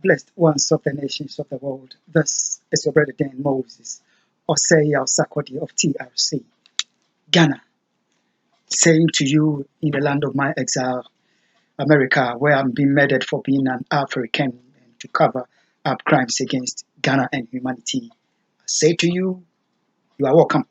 blessed ones of the nations of the world. This is your brother Dan Moses, Osei Al-Sakwadi of TRC, Ghana, saying to you in the land of my exile, America, where I'm being murdered for being an African and to cover up crimes against Ghana and humanity. I say to you, you are welcome.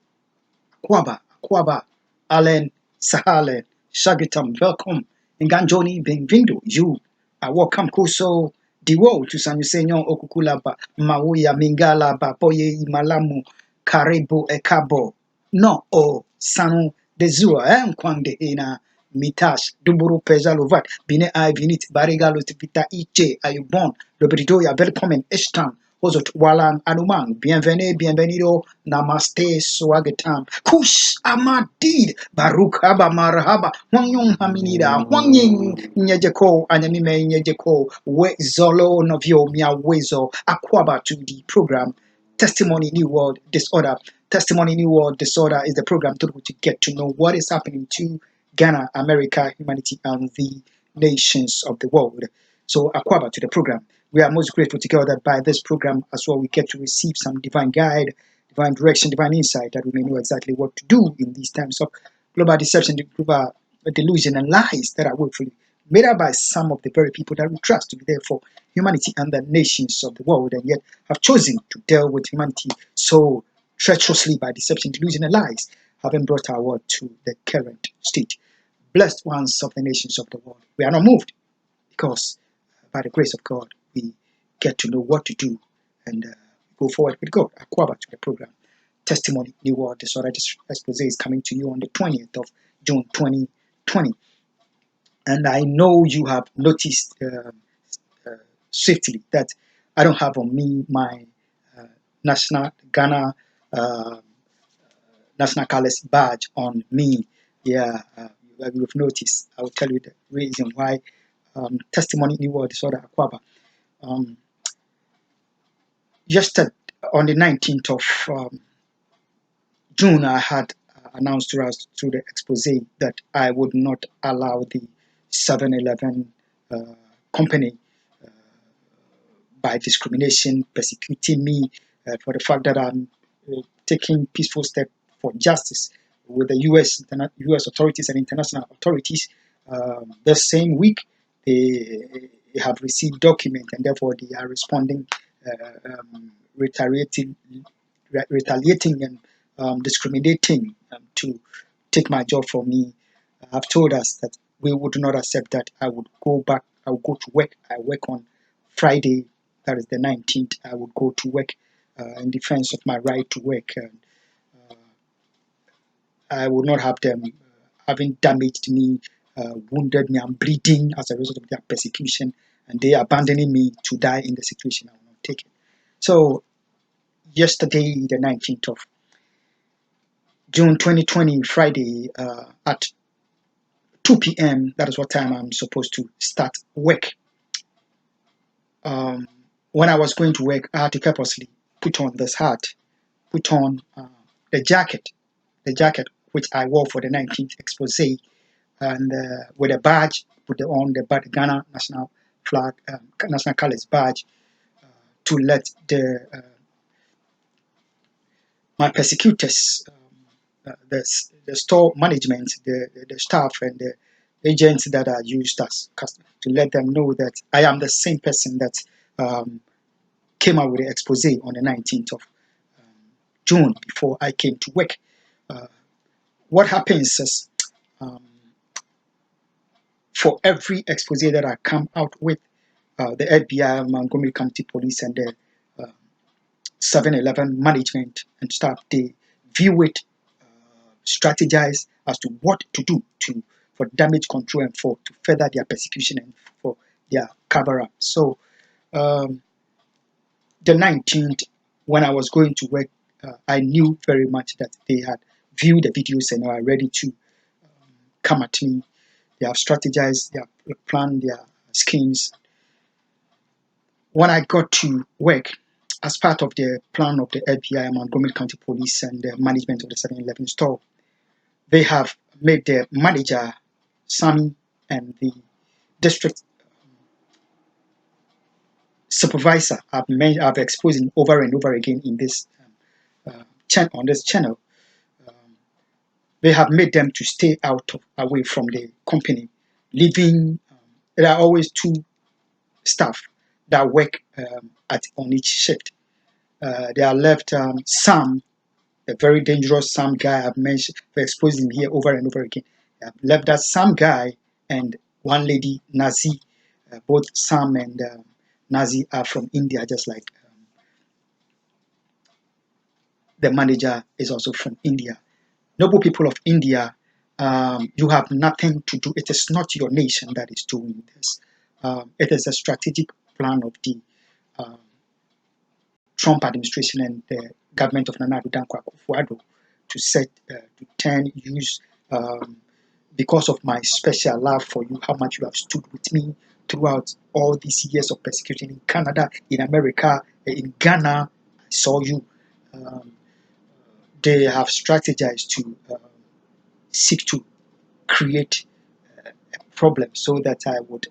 Kwaba, Allen, Sahalen, Shagitam, welcome. Nganjoni, Benvindo, you are welcome. Kuso, Diwo, to San Yusenyon, Okukulaba, Mawuya, Mingala, Bapoye, Malamu, Karibu, Ekabo, no, o, Sanu, de Zua, Kwande, Ina, Mitash, Duburu, Pezalovat, Bine, I, Vinit, Barigalo, Vita, Iche, Ayubon, Lobridoya, welcome, Eshtam. Ozot Walan Anumang, bienvenido, namaste, swagatam, kush amadid, baruk haba marhaba, wanyong haminida, wanying nyejeko, anyamime nyejeko, we zolo novio mia wezo, akwaba to the program, Testimony New World Disorder. Testimony New World Disorder is the program to get to know what is happening to Ghana, America, humanity, and the nations of the world. So, akwaba to the program. We are most grateful to God that by this program as well, we get to receive some divine guide, divine direction, divine insight that we may know exactly what to do in these times of global deception, global delusion, and lies that are willfully made up by some of the very people that we trust to be there for humanity and the nations of the world, and yet have chosen to deal with humanity so treacherously by deception, delusion, and lies, having brought our world to the current state. Blessed ones of the nations of the world, we are not moved because by the grace of God, we get to know what to do and go forward with God. Akwaba to the program. Testimony New World Disorder Expose is coming to you on the 20th of June 2020. And I know you have noticed swiftly that I don't have on me my national Ghana national colors badge on me. Yeah, you've noticed. I will tell you the reason why. Testimony New World Disorder Akwaba. Yesterday, on the 19th of June, I had announced to us through the expose that I would not allow the 7-Eleven company by discrimination, persecuting me for the fact that I'm taking peaceful steps for justice with the U.S. authorities and international authorities. The same week, they have received documents and therefore they are responding, retaliating and discriminating to take my job from me. Have told us that we would not accept that. I would go back. I would go to work. I work on Friday, that is the 19th. I would go to work in defense of my right to work. I would not have them having damaged me, wounded me. I'm bleeding as a result of their persecution, and they abandoning me to die in the situation. I will not take it. So, yesterday, the 19th of June 2020, Friday, at 2 p.m., that is what time I'm supposed to start work. When I was going to work, I had to purposely put on this hat, put on the jacket which I wore for the 19th expose, and with a badge, put on the Ghana national flag, national colors badge, to let my persecutors, the store management, the staff, and the agents that are used as customers, to let them know that I am the same person that came out with the expose on the 19th of June before I came to work. What happens is, for every expose that I come out with, the FBI, Montgomery County Police, and the 7-Eleven management and staff, they view it, strategize as to what to do for damage control and to further their persecution and for their cover-up. So the 19th, when I was going to work, I knew very much that they had viewed the videos and are ready to come at me. They have strategized, they have planned their schemes. When I got to work, as part of the plan of the FBI, Montgomery County Police, and the management of the 7-Eleven store, they have made the manager, Sammy, and the district supervisor I've exposed him over and over again in this on this channel. They have made them to stay away from the company, leaving. There are always two staff that work on each shift. They are left Sam, a very dangerous Sam guy. I've mentioned, I've exposed him here over and over again. I've left that Sam guy and one lady, Nazi. Both Sam and Nazi are from India, just like the manager is also from India. Noble people of India, you have nothing to do. It is not your nation that is doing this. It is a strategic plan of the um, Trump administration and the government of Nana Addo Dankwa Akufo Addo to use because of my special love for you, how much you have stood with me throughout all these years of persecution in Canada, in America, in Ghana. I saw you. Um, they have strategized to seek to create a problem so that I would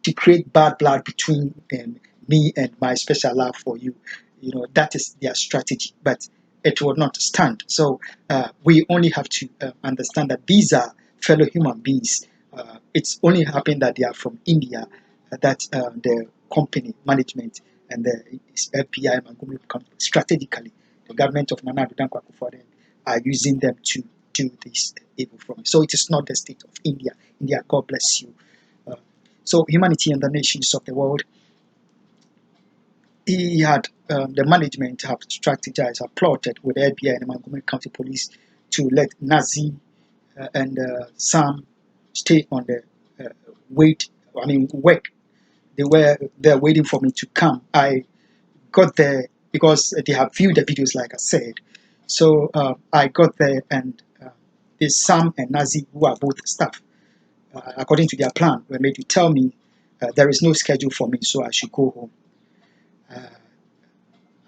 to create bad blood between me and my special love for you. You know, that is their strategy, but it will not stand. So we only have to understand that these are fellow human beings. It's only happened that they are from India, that the company management and the FBI and Montgomery strategically, the government of Nana Addo Dankwa Akufo-Addo are using them to do this evil from me. So it is not the state of India. India, God bless you. So humanity and the nations of the world, he had the management have strategized, have plotted with the FBI and the Montgomery County Police to let Nazi and Sam stay on the work. They were there waiting for me to come. I got there because they have viewed the videos, like I said. So I got there, and this Sam and Nazi, who are both staff, according to their plan, were made to tell me there is no schedule for me, so I should go home.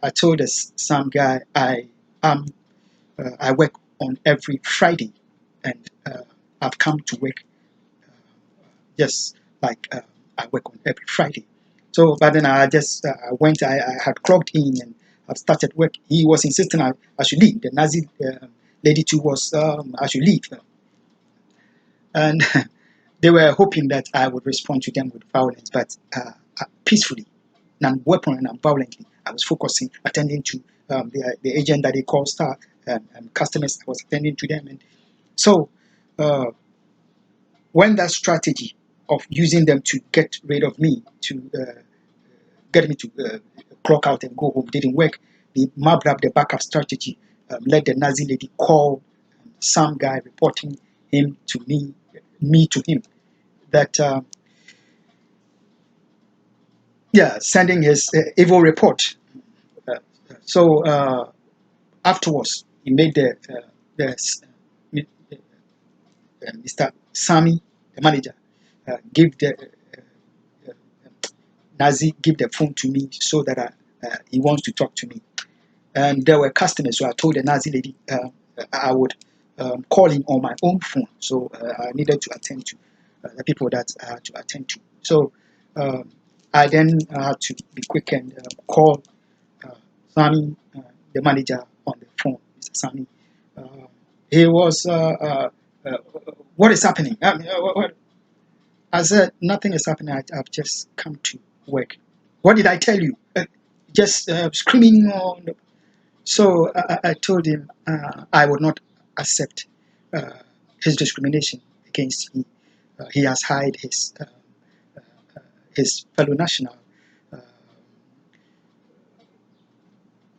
I told this some guy I work on every Friday, and I've come to work just like I work on every Friday. So, but then I just went. I had clocked in and I've started work. He was insisting I should leave. The Nazi lady too was I should leave, and they were hoping that I would respond to them with violence, but peacefully, non-weapon and non-violently. I was focusing, attending to the agent that they call star customers. I was attending to them, and so when that strategy of using them to get rid of me, to get me to clock out and go home didn't work, they mapped up the backup strategy. Let the Nazi lady call some guy reporting him to me to him. That sending his evil report. So afterwards, he made the Mr. Sami, the manager, give the Nazi give the phone to me so that he wants to talk to me. And there were customers, so I told the Nazi lady I would call him on my own phone. So I needed to attend to the people that I had to attend to. So I then had to be quick and call Sami, the manager, on the phone, Mr. Sami. He was, what is happening? What? I said, nothing is happening. I've just come to work. What did I tell you? Just screaming on. So I told him I would not accept his discrimination against me. He has hired his fellow national uh,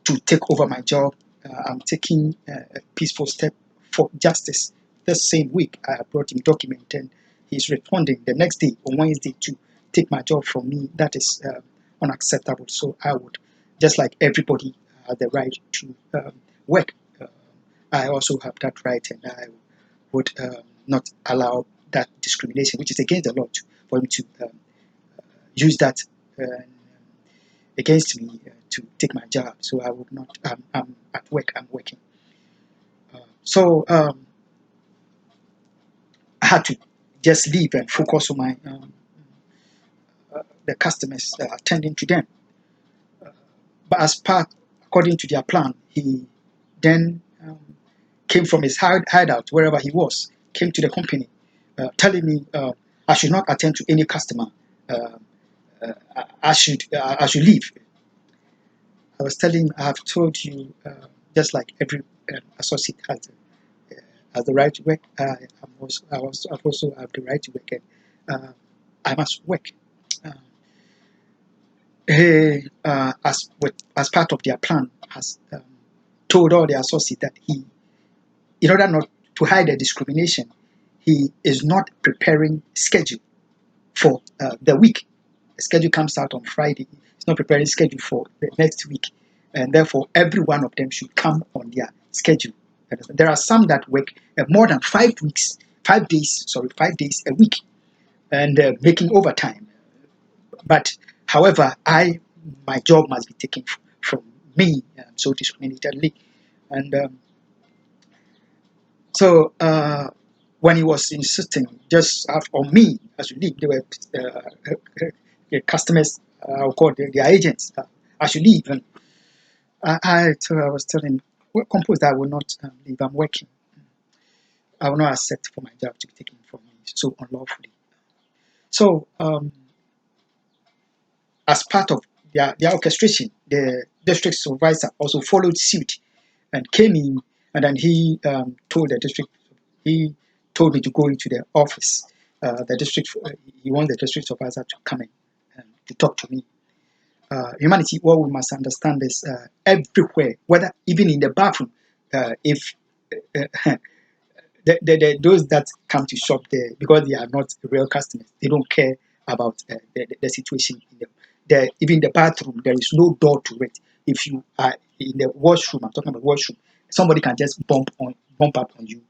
to take over my job. I'm taking a peaceful step for justice. The same week, I brought him document, and he's responding the next day, on Wednesday, to take my job from me. That is unacceptable. So I would, just like everybody, have the right to work. I also have that right, and I would not allow that discrimination, which is against the law, for him to use that against me to take my job. So I would not. I'm at work. I'm working. So I had to just leave and focus on my the customers, attending to them. But as part, according to their plan, he then came from his hideout, wherever he was, came to the company, telling me I should not attend to any customer. Uh, I should leave. I was telling him, I have told you, just like every associate has the right to work. I've also have the right to work, and I must work. Uh, as part of their plan, has told all the associates that he, in order not to hide the discrimination, he is not preparing schedule for the week. The schedule comes out on Friday. He's not preparing schedule for the next week, and therefore every one of them should come on their schedule. There are some that work more than 5 weeks, 5 days, 5 days a week, and making overtime. But however, my job must be taken from me, so discriminatedly, and so when he was insisting just on me as you leave, they were the customers, I'll call their agents. I should leave, and I was telling him, well, compose that I will not leave. I'm working. I will not accept for my job to be taken from me so unlawfully. So as part of their orchestration, the district supervisor also followed suit and came in, and then he he told me to go into the office. The district, he wants the district supervisor to come in and to talk to me. Humanity, what we must understand is everywhere, whether even in the bathroom, if those that come to shop there, because they are not real customers, they don't care about the situation in even the bathroom. There is no door to it. If you are in the washroom, I'm talking about washroom, somebody can just bump up on you.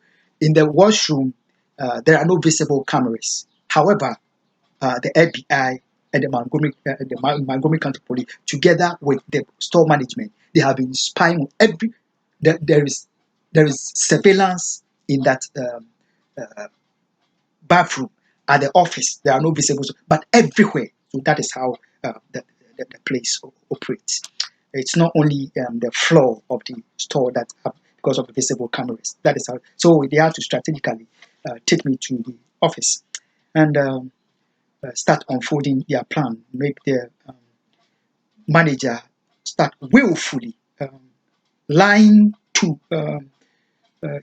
In the washroom, there are no visible cameras. However, the FBI and the Montgomery County Police, together with the store management, they have been spying on every. There is surveillance in that bathroom. At the office, there are no visible, but everywhere. So that is how the place operates. It's not only the floor of the store that because of the visible cameras. That is how. So they have to strategically take me to the office and start unfolding their plan. Make the manager start willfully lying to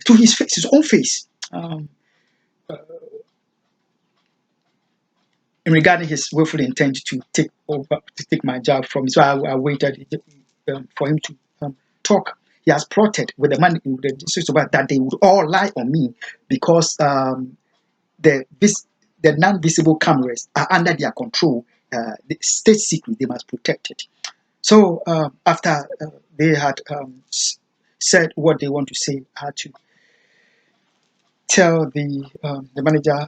his face, his own face. Regarding his willful intent to take my job from me. So I waited for him to talk. He has plotted with the man, with the district supervisor, that they would all lie on me because the non-visible cameras are under their control. The state secret, they must protect it. So after they had said what they want to say, I had to tell the manager,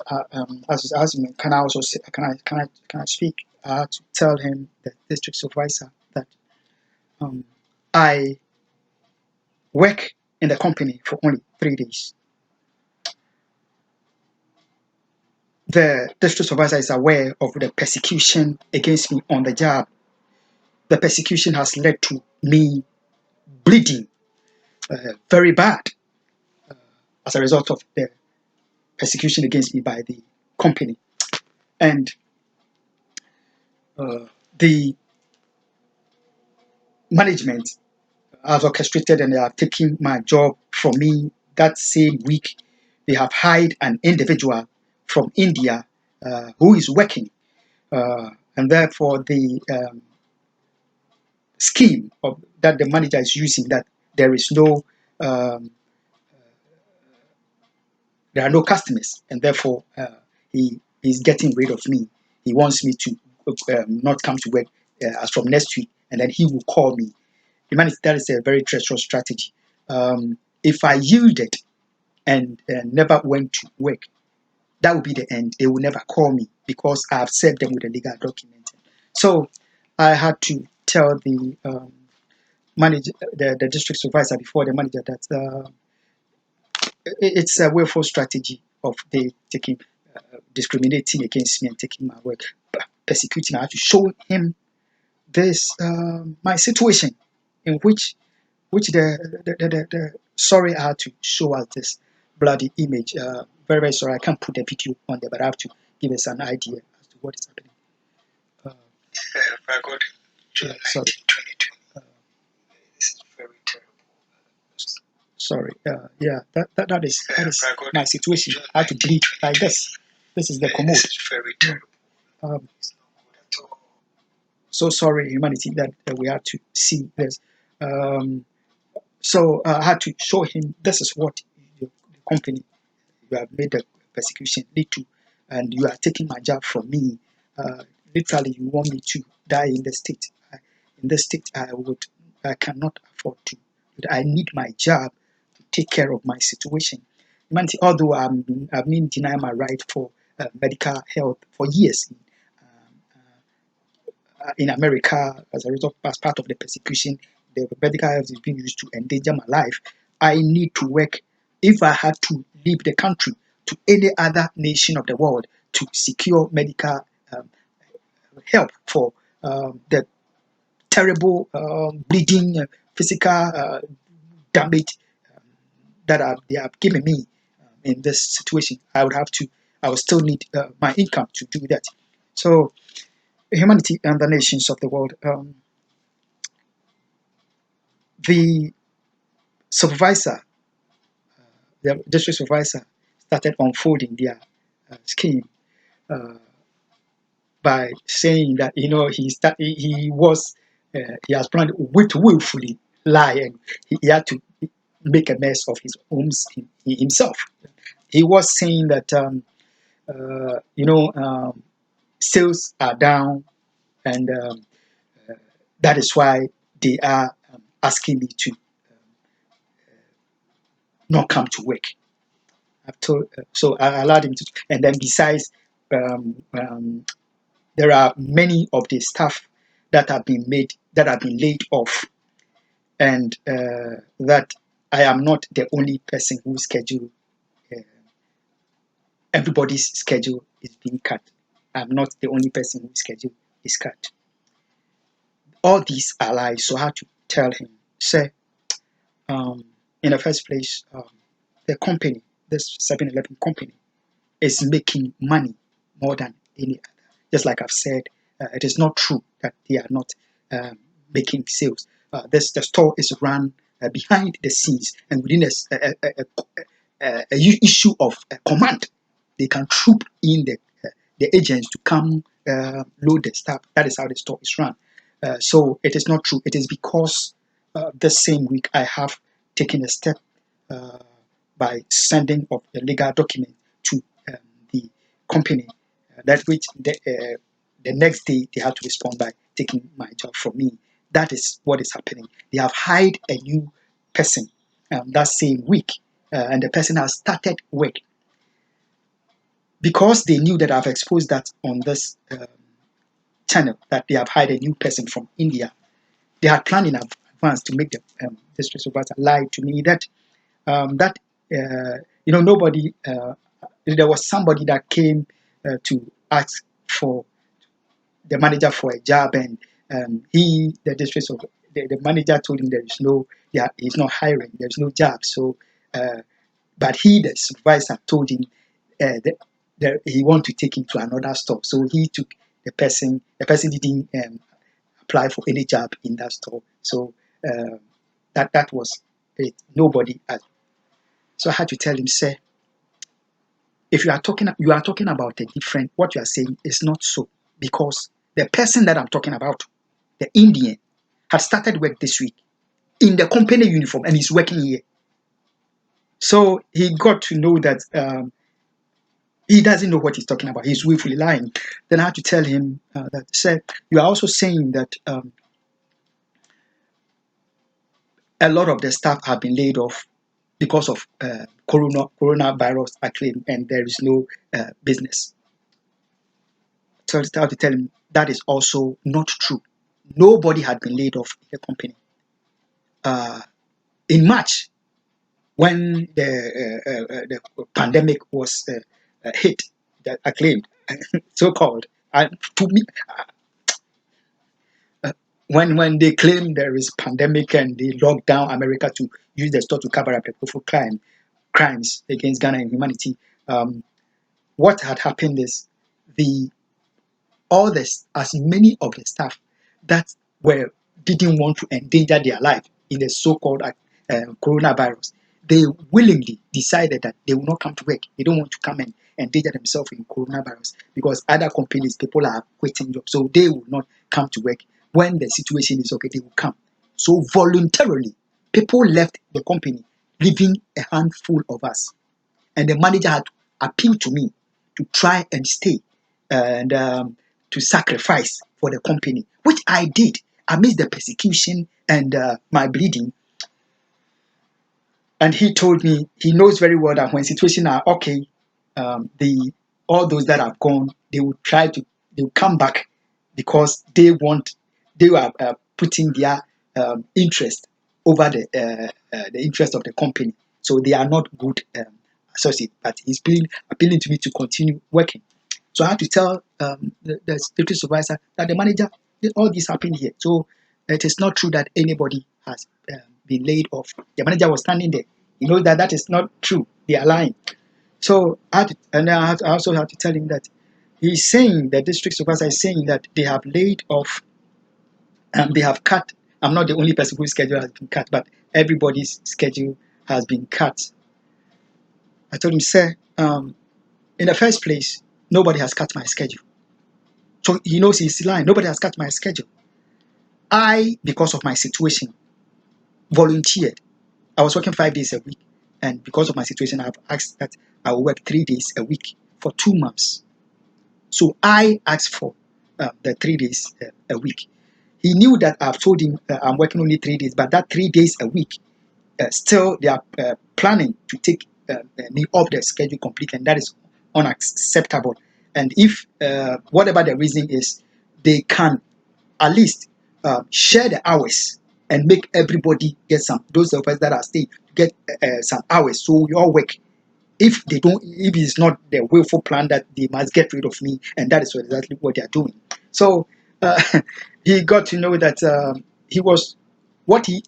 as me, can I also say, can I speak? I had to tell him, the district supervisor, that I work in the company for only 3 days. The district supervisor is aware of the persecution against me on the job. The persecution has led to me bleeding very bad as a result of the persecution against me by the company. And the management have orchestrated and they are taking my job from me that same week. They have hired an individual from India who is working, and therefore the scheme that the manager is using, that there is no there are no customers, and therefore he is getting rid of me. He wants me to not come to work as from next week, and then he will call me. Humanity, that is a very treacherous strategy. If I yielded and never went to work, that would be the end. They will never call me because I have served them with a legal document. So I had to tell the manager, the district supervisor before the manager, that it's a willful strategy of the taking discriminating against me and taking my work, persecuting. I had to show him this my situation in which the sorry, I had to show us this bloody image. Very, very sorry, I can't put the video on there, but I have to give us an idea as to what is happening. Sorry. This is very terrible. Sorry. Yeah, that is my situation. I had to bleed like this. This is the commode. This is very terrible. So sorry, humanity, that we had to see this. So I had to show him this is what the company you have made the persecution lead to, and you are taking my job from me. Literally, you want me to die in the state. In this state, I cannot afford to. But I need my job to take care of my situation. Humanity, although I've been denied my right for medical health for years in America as a result, as part of the persecution, the medical health is being used to endanger my life. I need to work. If I had to leave the country to any other nation of the world to secure medical um, help for the terrible bleeding, physical damage that they have given me in this situation, I would still need my income to do that. So, humanity and the nations of the world, the supervisor, the district supervisor, started unfolding their scheme by saying that he has planned to willfully lie, and he had to make a mess of his homes himself. He was saying that sales are down, and that is why they are asking me to not come to work. I've told, so I allowed him to, and then besides, there are many of the staff that have been laid off, and that I am not the only person whose schedule, everybody's schedule is being cut. I'm not the only person whose schedule is cut. All these are lies. So I had to tell him, say, in the first place, the company, this 7-Eleven company, is making money more than any other. Just like I've said, it is not true that they are not making sales. The store is run behind the scenes, and within a issue of command, they can troop in the agents to come load the stuff. That is how the store is run. So it is not true. It is because the same week I have taken a step by sending of a legal document to the company, that which the next day they had to respond by taking my job from me. That is what is happening. They have hired a new person that same week, and the person has started work because they knew that I've exposed that on this channel, that they have hired a new person from India. They had planned in advance to make the district supervisor lie to me that nobody. There was somebody that came to ask for the manager for a job, and the manager told him there is no, yeah, he's not hiring, there's no job. So, but the supervisor, told him that he want to take him to another store. So he took the person. The person didn't apply for any job in that store. So that was it. Nobody. So I had to tell him, sir, if you are talking about a different, what you are saying is not so, because the person that I'm talking about, the Indian, had started work this week in the company uniform and he's working here. So he got to know that he doesn't know what he's talking about. He's willfully lying. Then I had to tell him that, sir, you are also saying that a lot of the staff have been laid off because of coronavirus, I claim, and there is no business. So I had to tell him that is also not true. Nobody had been laid off in the company. In March, when the pandemic was hit, acclaimed, so-called. To me, when they claim there is pandemic and they lock down America to use the store to cover up the awful crimes against Ghana and humanity, what had happened is the all this as many of the staff that were didn't want to endanger their life in the so-called coronavirus, they willingly decided that they will not come to work. They don't want to come and endanger themselves in coronavirus because other companies, people are quitting jobs, so they will not come to work. When the situation is okay, they will come. So voluntarily, people left the company, leaving a handful of us, and the manager had appealed to me to try and stay and to sacrifice for the company, which I did amidst the persecution and my bleeding. And he told me he knows very well that when situations are okay, the all those that have gone, they will they will come back because they are putting their interest over the interest of the company. So they are not good associates. But he's been appealing to me to continue working. So I had to tell the security supervisor that the manager, all this happened here. So it is not true that anybody has been laid off. The manager was standing there. He knows that that is not true. They are lying. So I also had to tell him that he's saying, the district supervisor is saying that they have laid off and they have cut. I'm not the only person whose schedule has been cut, but everybody's schedule has been cut. I told him, sir, in the first place, nobody has cut my schedule. So he knows he's lying. Nobody has cut my schedule. I, because of my situation, volunteered. I was working 5 days a week. And because of my situation, I've asked that I will work 3 days a week for 2 months. So I asked for the 3 days a week. He knew that I've told him I'm working only 3 days, but that 3 days a week, still they are planning to take me off the schedule completely, and that is unacceptable. And if whatever the reason is, they can at least share the hours and make everybody get some. Those of us that are staying get some hours, so we all work. If they don't, if it's not their willful plan that they must get rid of me, and that is exactly what they are doing. So uh, he got to know that he was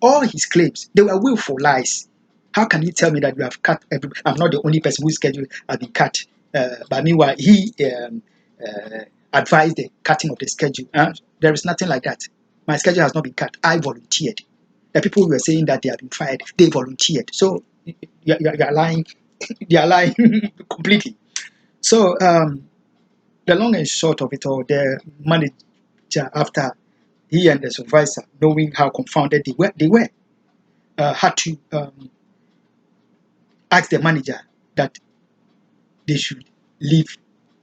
all his claims, they were willful lies. How can you tell me that you have cut I'm not the only person whose schedule has been cut? But meanwhile, he advised the cutting of the schedule. There is nothing like that. My schedule has not been cut. I volunteered. The people who were saying that they have been fired, they volunteered. So you are lying. They are lying completely. So the long and short of it all, the manager, after he and the supervisor, knowing how confounded they were, had to ask the manager that they should leave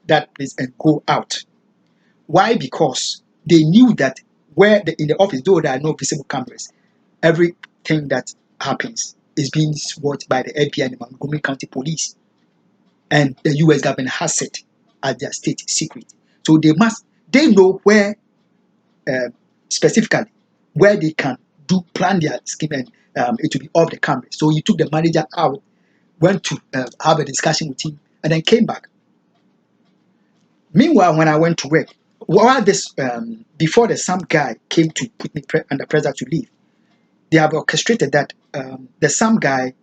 that place and go out. Why? Because they knew that in the office, though there are no visible cameras, everything that happens is being watched by the FBI and the Montgomery County Police, and the U.S. government has it as their state secret. So they know where specifically where they can plan their scheme, and it will be off the camera. So he took the manager out, went to have a discussion with him, and then came back. Meanwhile, when I went to work, while this before some guy came to put me under pressure to leave, they have orchestrated that some guy,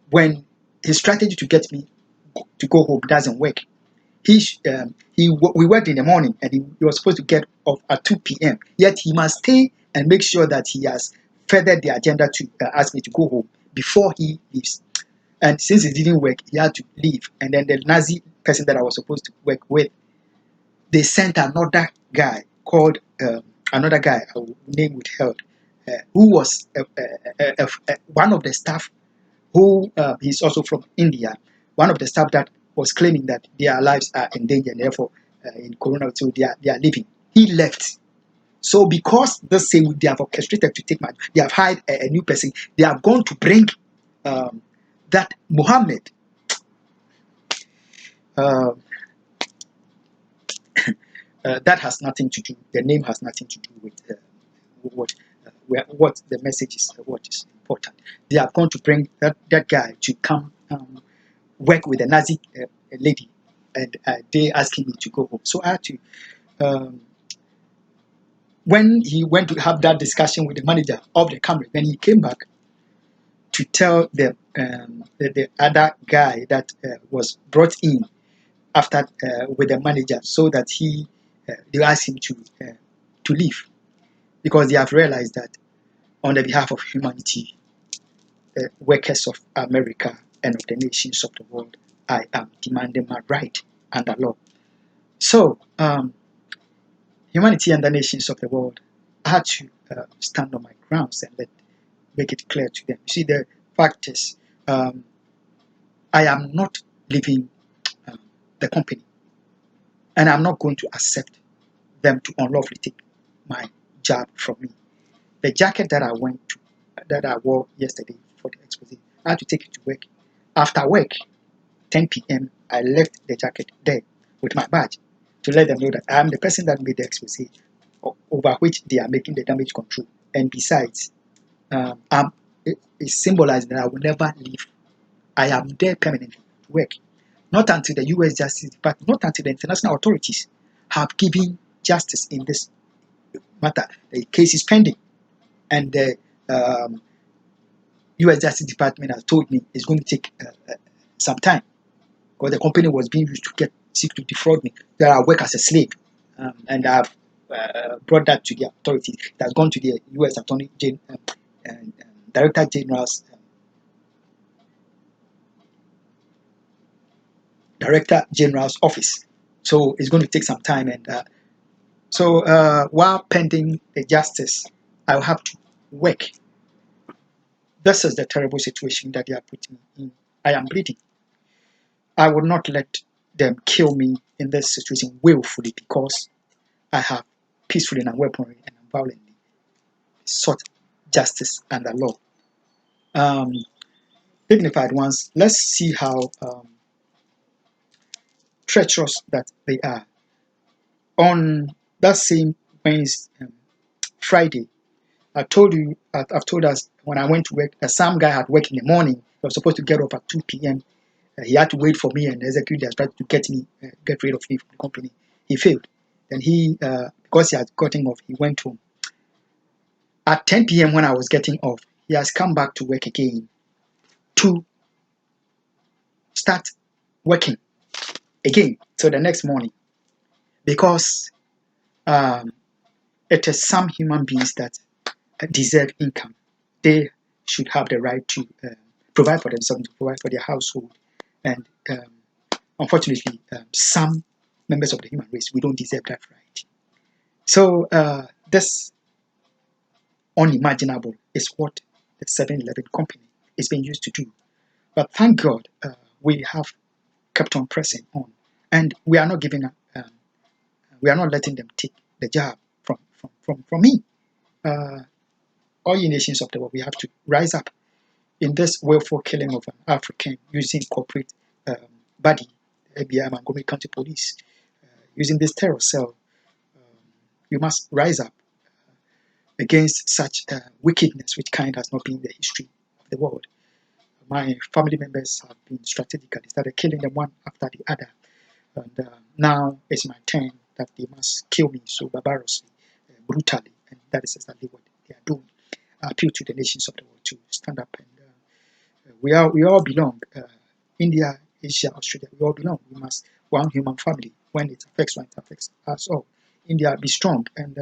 when his strategy to get me to go home doesn't work, we worked in the morning, and he was supposed to get off at 2 p.m. Yet he must stay and make sure that he has furthered the agenda to ask me to go home before he leaves. And since it didn't work, he had to leave. And then the Nazi person that I was supposed to work with, they sent another guy called another guy, name withheld, who was one of the staff who he's also from India, one of the staff that was claiming that their lives are in danger and therefore in Corona, so they are leaving. He left. So because the same they have orchestrated to take they have hired a new person. They have gone to bring that Muhammad. Uh, that has nothing to do. The name has nothing to do with what the message is. What is important? They have gone to bring that guy to come work with a Nazi lady. and they asking me to go home. So I had to. When he went to have that discussion with the manager of the company, then he came back to tell the other guy that was brought in after with the manager, so that they asked him to leave, because they have realized that on the behalf of humanity, the workers of America and of the nations of the world, I am demanding my right under law. So humanity and the nations of the world, I had to stand on my grounds and make it clear to them. You see, the fact is, I am not leaving um, the company, and I'm not going to accept them to unlawfully take my job from me. The jacket that I wore yesterday for the expose, I had to take it to work. After work, 10 p.m., I left the jacket there with my badge to let them know that I am the person that made the expose over which they are making the damage control. And besides, it symbolizes that I will never leave. I am there permanently to work. Not until the U.S. Justice Department, not until the international authorities have given justice in this matter. The case is pending, and the U.S. Justice Department has told me it's going to take some time, because the company was being used to seek to defraud me, that I work as a slave. And I've brought that to the authorities. It has gone to the U.S. Attorney General and Director General's office. So it's going to take some time, and so while pending the justice, I'll have to work. This is the terrible situation that they are putting me in. I am bleeding. I will not let them kill me in this situation willfully, because I have peacefully and unweaponly and unviolently sought justice under law. Dignified ones, let's see how treacherous that they are. On that same Wednesday, Friday, I've told us when I went to work, some guy had work in the morning. He was supposed to get off at 2 p.m. He had to wait for me and execute their strategy to get rid of me from the company. He failed. Then because he had gotten off, he went home. At 10 p.m. when I was getting off, he has come back to work again to start working again till the next morning, because it is some human beings that deserve income. They should have the right to provide for themselves, to provide for their household. And unfortunately, some members of the human race, we don't deserve that right. So this unimaginable is what the 7-Eleven company is being used to do. But thank God, we have kept on pressing on, and we are not giving up. We are not letting them take the job from me. All you nations of the world, we have to rise up in this willful killing of an African using corporate body, FBI, Montgomery County Police, using this terror cell. You must rise up against such wickedness, which kind has not been in the history of the world. My family members have been strategically started killing them one after the other, and now it's my turn that they must kill me so barbarously, brutally, and that is exactly what they are doing. I appeal to the nations of the world to stand up, and we all belong. India, Asia, Australia, we all belong. We must one human family. When it affects one, it affects us all. India, be strong, and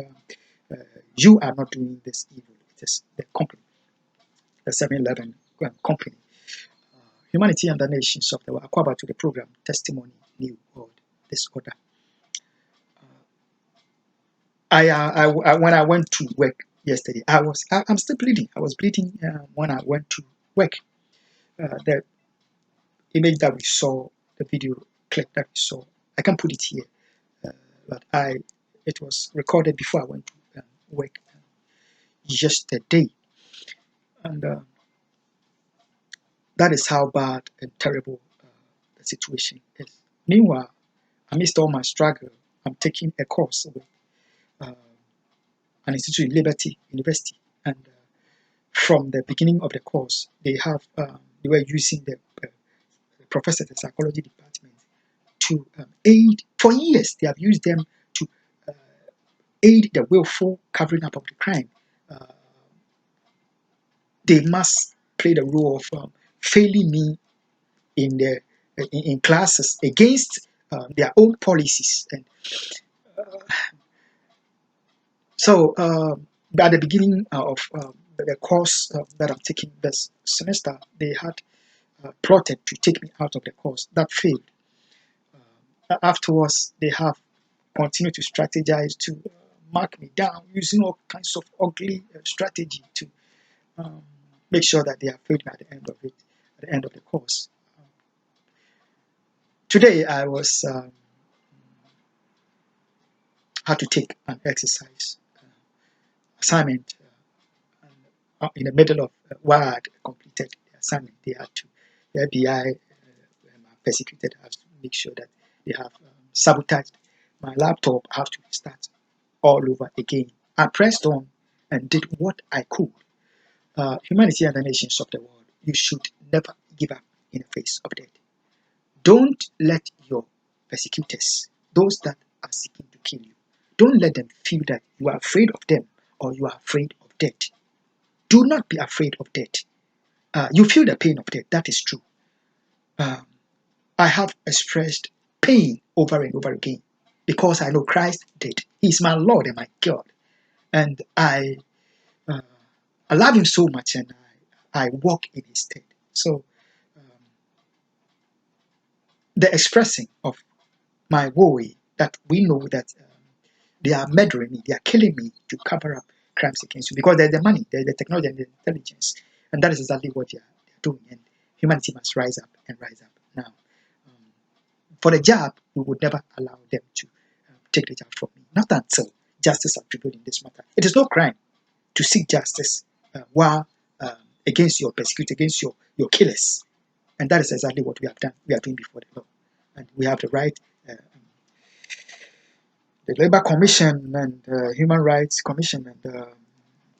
you are not doing this evil. It is the company, the 7-Eleven company. Humanity and the nations of the world. Akufo to the program Testimony, New World, Disorder. When I went to work yesterday, I'm still bleeding. I was bleeding when I went to work. The image that we saw, the video clip that we saw, I can put it here, but it was recorded before I went to work yesterday, and that is how bad and terrible the situation is. Meanwhile, amidst all my struggle, I'm taking a course with an institute in Liberty University, and from the beginning of the course, they were using the professor, the psychology department, to aid, for years, they have used them to aid the willful covering up of the crime. They must play the role of failing me in the in classes against their own policies. And so at the beginning of the course that I'm taking this semester, they had plotted to take me out of the course. That failed. Afterwards, they have continued to strategize to mark me down using all kinds of ugly strategy to make sure that they have failed me at the end of it, at the end of the course. Today, I was had to take an exercise assignment in the middle of while I had completed the assignment. They had to, the FBI persecuted us to make sure that they have sabotaged my laptop. I have to start all over again. I pressed on and did what I could. Humanity and the nations of the world, you should never give up in the face of death. Don't let your persecutors, those that are seeking to kill you, don't let them feel that you are afraid of them or you are afraid of death. Do not be afraid of death. You feel the pain of death, that is true. I have expressed pain over and over again because I know Christ did. He is my Lord and my God. And I love him so much and I walk in his stead. So the expressing of my worry that we know that they are murdering me, they are killing me to cover up crimes against you because there's the money, there's the technology and the intelligence. And that is exactly what they're doing. And humanity must rise up and rise up now. For the job, we would never allow them to take the job from me. Not until justice has prevailed in this matter. It is no crime to seek justice while against your persecutors, against your killers. And that is exactly what we have done. We are doing before the law. And we have the right, the Labor Commission and Human Rights Commission and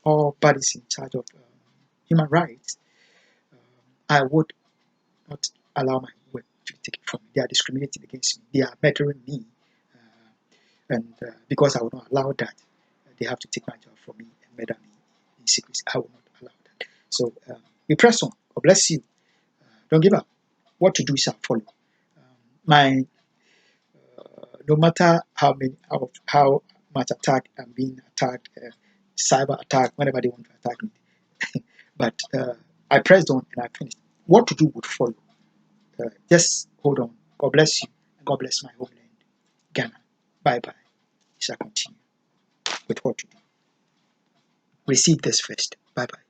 all parties in charge of human rights. I would not allow my work to take it from me. They are discriminating against me. They are murdering me. And because I will not allow that, they have to take my job from me and murder me in secrecy. I will not allow that. So we press on. God bless you. Don't give up. What to do shall follow. My no matter how much attack I'm being attacked, cyber attack, whenever they want to attack me, but I pressed on and I finished. What to do would follow. Just hold on. God bless you. God bless my homeland, Ghana. Bye bye. We shall continue with what to do. Receive this first. Bye bye.